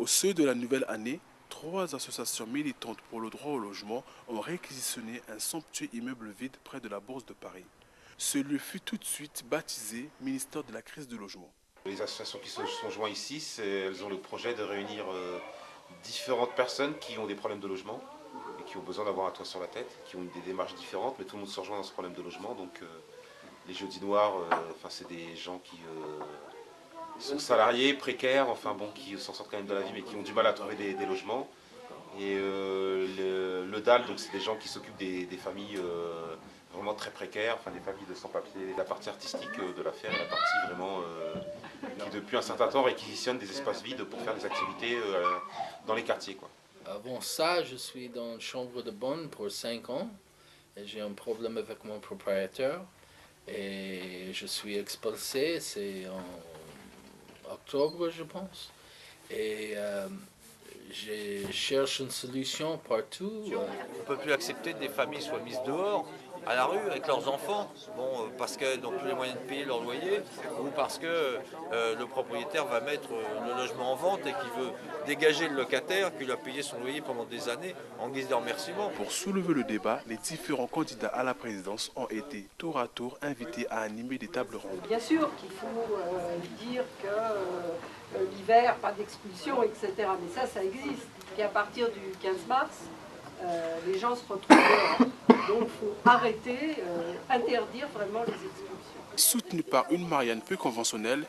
Au seuil de la nouvelle année, 3 associations militantes pour le droit au logement ont réquisitionné un somptueux immeuble vide près de la Bourse de Paris. Ce lieu fut tout de suite baptisé Ministère de la crise du logement. Les associations qui se sont jointes ici, elles ont le projet de réunir différentes personnes qui ont des problèmes de logement et qui ont besoin d'avoir un toit sur la tête, qui ont des démarches différentes, mais tout le monde se rejoint dans ce problème de logement. Donc les jeudis noirs, c'est des gens qui sont salariés, précaires, qui s'en sortent quand même de la vie, mais qui ont du mal à trouver des logements. Et le DAL, donc c'est des gens qui s'occupent des familles vraiment très précaires, des familles de sans-papiers. La partie artistique de l'affaire, la partie vraiment qui depuis un certain temps réquisitionne des espaces vides pour faire des activités dans les quartiers, quoi. Avant ça, je suis dans une chambre de bonne pour 5 ans. Et j'ai un problème avec mon propriétaire. Et je suis expulsé, c'est en octobre, je pense. Et je cherche une solution partout. On ne peut plus accepter que des familles soient mises dehors, à la rue, avec leurs enfants, parce qu'elles n'ont plus les moyens de payer leur loyer, ou parce que le propriétaire va mettre le logement en vente et qu'il veut dégager le locataire qui lui a payé son loyer pendant des années en guise de remerciement. Pour soulever le débat, les différents candidats à la présidence ont été tour à tour invités à animer des tables rondes. Bien sûr qu'il faut dire que l'hiver, pas d'expulsion, etc. Mais ça existe. Et à partir du 15 mars, les gens se retrouvent dehors. Donc il faut arrêter, interdire vraiment les expulsions. Soutenus par une Marianne peu conventionnelle,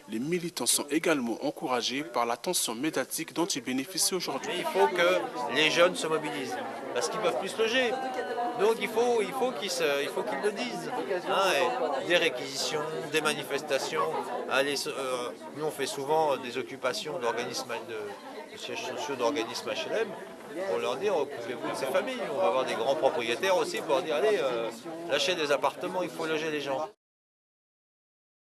les militants sont également encouragés par l'attention médiatique dont ils bénéficient aujourd'hui. Mais il faut que les jeunes se mobilisent, parce qu'ils ne peuvent plus se loger. Donc il faut qu'ils le disent. Des réquisitions, des manifestations. Nous on fait souvent des occupations d'organismes, de sièges sociaux d'organismes HLM. Pour leur dire, occupez-vous de ces familles. On va avoir des grands propriétaires aussi pour leur dire, allez, lâchez des appartements, il faut loger les gens.